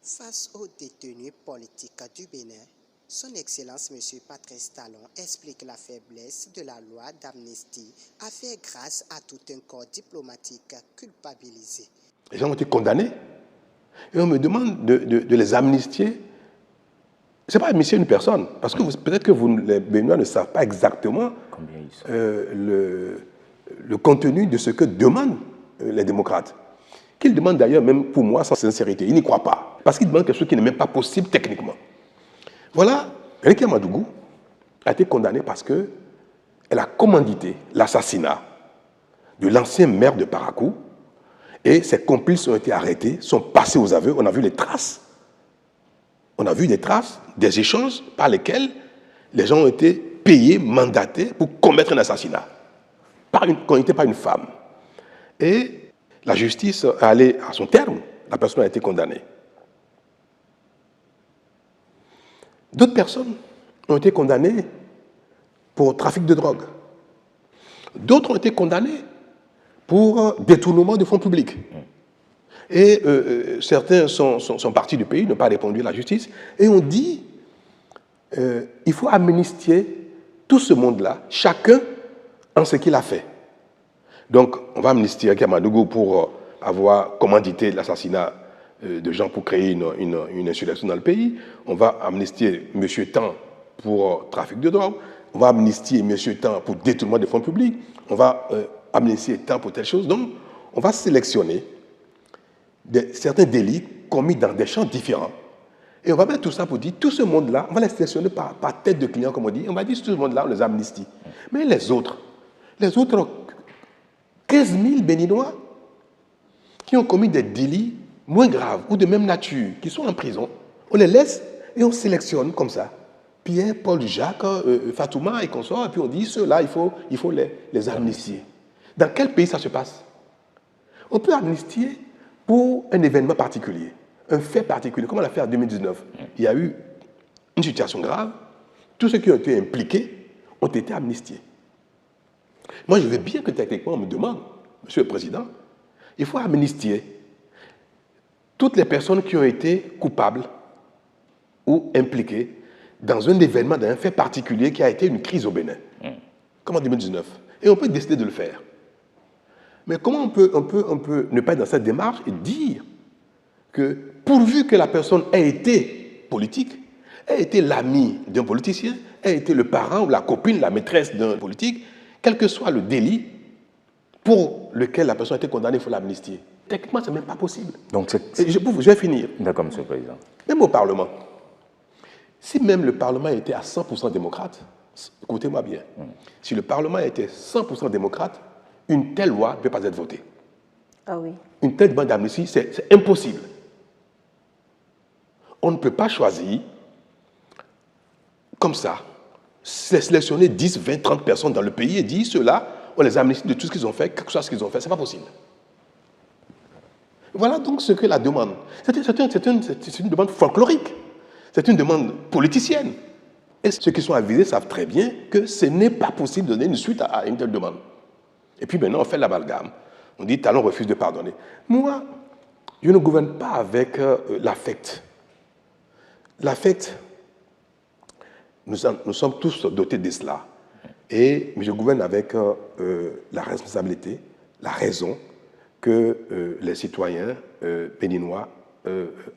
Face aux détenus politiques du Bénin, Son Excellence M. Patrice Talon explique la faiblesse de la loi d'amnistie à faire grâce à tout un corps diplomatique culpabilisé. Les gens ont été condamnés et on me demande de les amnistier. Ce n'est pas amnistier une personne, parce que peut-être que les Béninois ne savent pas exactement le contenu de ce que demandent les démocrates. Qu'ils demandent d'ailleurs, même pour moi, sans sincérité. Ils n'y croient pas. Parce qu'ils demandent quelque chose qui n'est même pas possible techniquement. Voilà, Réki Amadougou a été condamnée parce qu'elle a commandité l'assassinat de l'ancien maire de Parakou et ses complices ont été arrêtés, sont passés aux aveux. On a vu les traces. On a vu des traces, des échanges par lesquels les gens ont été payés, mandatés pour commettre un assassinat. Qu'on n'était pas une femme. Et la justice est allée à son terme. La personne a été condamnée. D'autres personnes ont été condamnées pour trafic de drogue. D'autres ont été condamnées pour détournement de fonds publics. Et certains sont partis du pays, n'ont pas répondu à la justice. Et on dit, il faut amnistier tout ce monde-là, chacun en ce qu'il a fait. Donc, on va amnistier Réki Amadougou pour avoir commandité l'assassinat de gens pour créer une insurrection dans le pays. On va amnistier M. Tan pour trafic de drogue. On va amnistier M. Tan pour détournement de fonds publics. On va amnistier Tan pour telle chose. Donc, on va sélectionner certains délits commis dans des champs différents. Et on va mettre tout ça pour dire, tout ce monde-là, on va les sélectionner par tête de client, comme on dit. On va dire, tout ce monde-là, on les amnistie. Mais les autres 15 000 Béninois qui ont commis des délits moins graves ou de même nature, qui sont en prison, on les laisse et on sélectionne comme ça. Pierre, Paul, Jacques, Fatouma et consorts, et puis on dit, ceux-là, il faut les amnistier. Dans quel pays ça se passe? On peut amnistier pour un événement particulier, un fait particulier, comme on l'a fait en 2019. Il y a eu une situation grave, tous ceux qui ont été impliqués ont été amnistiés. Moi, je veux bien que techniquement, on me demande, Monsieur le Président, il faut amnistier toutes les personnes qui ont été coupables ou impliquées dans un événement, dans un fait particulier qui a été une crise au Bénin, comme en 2019. Et on peut décider de le faire. Mais comment on peut ne pas être dans cette démarche et dire que pourvu que la personne ait été politique, ait été l'ami d'un politicien, ait été le parent ou la copine, la maîtresse d'un politique, quel que soit le délit pour lequel la personne a été condamnée, il faut l'amnistier. Techniquement, ce n'est même pas possible. Donc je vais finir. D'accord, Monsieur le Président. Même au Parlement. Si même le Parlement était à 100% démocrate, écoutez-moi bien, si le Parlement était 100% démocrate, une telle loi ne peut pas être votée. Ah oui. Une telle demande d'amnistie, c'est impossible. On ne peut pas choisir comme ça, sélectionner 10, 20, 30 personnes dans le pays et dire ceux-là, on les amnistie de tout ce qu'ils ont fait, quelque chose qu'ils ont fait. Ce n'est pas possible. Voilà donc ce que la demande. C'est une demande folklorique. C'est une demande politicienne. Et ceux qui sont avisés savent très bien que ce n'est pas possible de donner une suite à une telle demande. Et puis maintenant, on fait l'amalgame. On dit, Talon refuse de pardonner. Moi, je ne gouverne pas avec l'affect. L'affect, nous sommes tous dotés de cela. Et je gouverne avec la responsabilité, la raison que les citoyens béninois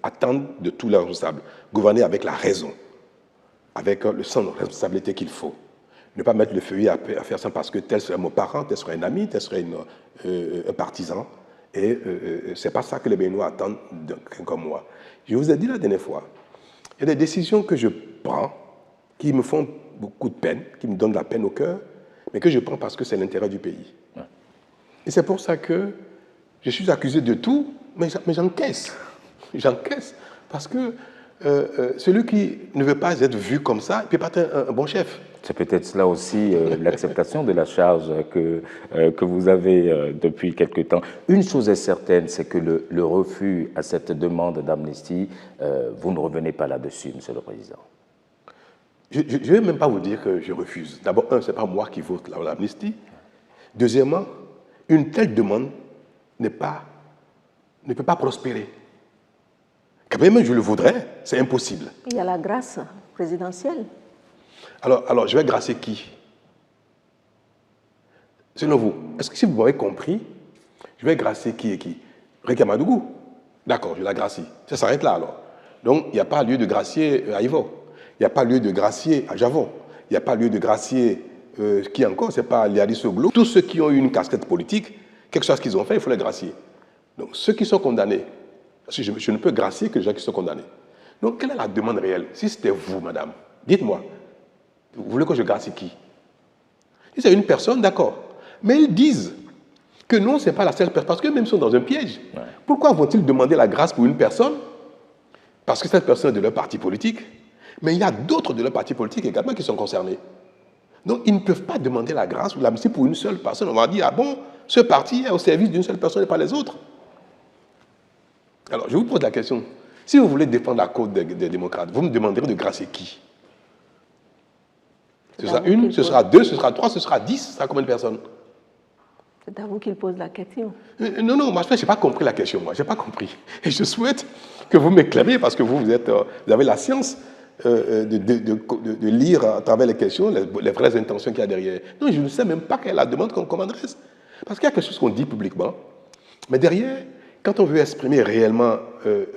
attendent de tous leurs responsables. Gouverner avec la raison, avec le sens de responsabilité qu'il faut. Ne pas mettre le feuillet à faire ça parce que tel serait mon parent, tel serait un ami, tel serait un partisan. Et ce n'est pas ça que les Béninois attendent de quelqu'un comme moi. Je vous ai dit la dernière fois, il y a des décisions que je prends qui me font beaucoup de peine, qui me donnent de la peine au cœur, mais que je prends parce que c'est l'intérêt du pays. Et c'est pour ça que je suis accusé de tout, mais j'encaisse. J'encaisse parce que celui qui ne veut pas être vu comme ça, il ne peut pas être un bon chef. C'est peut-être cela aussi l'acceptation de la charge que vous avez depuis quelque temps. Une chose est certaine, c'est que le refus à cette demande d'amnistie, vous ne revenez pas là-dessus, Monsieur le Président. Je ne vais même pas vous dire que je refuse. D'abord, ce n'est pas moi qui vote l'amnistie. Deuxièmement, une telle demande ne peut pas prospérer. Quand même, je le voudrais, c'est impossible. Il y a la grâce présidentielle. Alors, je vais grâcer qui? Selon vous, est-ce que si vous m'avez compris, je vais grâcer qui et qui? Rekamadougou. D'accord, je la gracie. Ça s'arrête là alors. Donc, il n'y a pas lieu de gracier à Ivo. Il n'y a pas lieu de gracier à Javon. Il n'y a pas lieu de gracier, qui encore, c'est pas Liadi Soglo. Tous ceux qui ont eu une casquette politique, quelque chose qu'ils ont fait, il faut les gracier. Donc, ceux qui sont condamnés, parce que je ne peux gracier que les gens qui sont condamnés. Donc, quelle est la demande réelle? Si c'était vous, madame, dites-moi, vous voulez que je gracie qui? Si c'est une personne, d'accord. Mais ils disent que non, ce n'est pas la seule personne, parce qu'eux-mêmes sont dans un piège. Ouais. Pourquoi vont-ils demander la grâce pour une personne? Parce que cette personne est de leur parti politique. Mais il y a d'autres de leur parti politique également qui sont concernés. Donc, ils ne peuvent pas demander la grâce ou l'amnistie pour une seule personne. On va dire, ah bon, ce parti est au service d'une seule personne et pas les autres. Alors, je vous pose la question. Si vous voulez défendre la cause des démocrates, vous me demanderez de gracier qui? Ce sera une, ce sera deux, ce sera trois, ce sera 10, ce sera combien de personnes? C'est à vous qu'il pose la question. Non, moi, je n'ai pas compris la question, moi. Je n'ai pas compris. Et je souhaite que vous m'éclairez, parce que vous avez la science de lire à travers les questions les vraies intentions qu'il y a derrière. Non, je ne sais même pas quelle est la demande qu'on m'adresse. Parce qu'il y a quelque chose qu'on dit publiquement, mais derrière, quand on veut exprimer réellement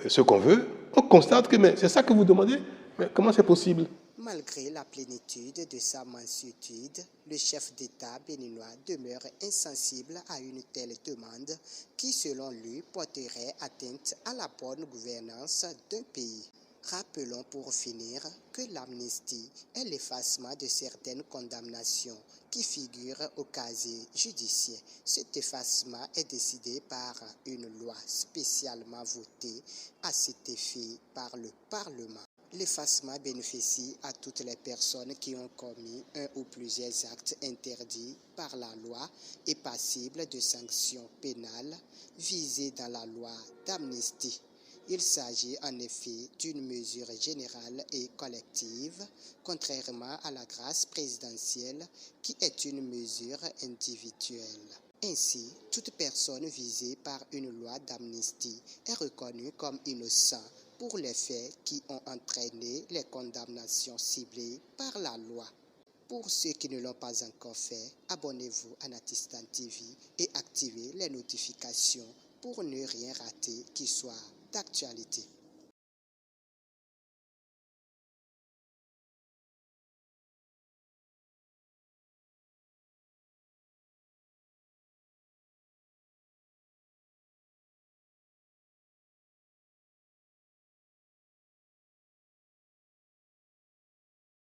ce qu'on veut, on constate que c'est ça que vous demandez. Mais comment c'est possible? Malgré la plénitude de sa mansuétude, le chef d'État béninois demeure insensible à une telle demande qui, selon lui, porterait atteinte à la bonne gouvernance d'un pays. Rappelons pour finir que l'amnistie est l'effacement de certaines condamnations qui figurent au casier judiciaire. Cet effacement est décidé par une loi spécialement votée à cet effet par le Parlement. L'effacement bénéficie à toutes les personnes qui ont commis un ou plusieurs actes interdits par la loi et passibles de sanctions pénales visées dans la loi d'amnistie. Il s'agit en effet d'une mesure générale et collective, contrairement à la grâce présidentielle qui est une mesure individuelle. Ainsi, toute personne visée par une loi d'amnistie est reconnue comme innocent pour les faits qui ont entraîné les condamnations ciblées par la loi. Pour ceux qui ne l'ont pas encore fait, abonnez-vous à Natistan TV et activez les notifications pour ne rien rater qui soit d'actualité.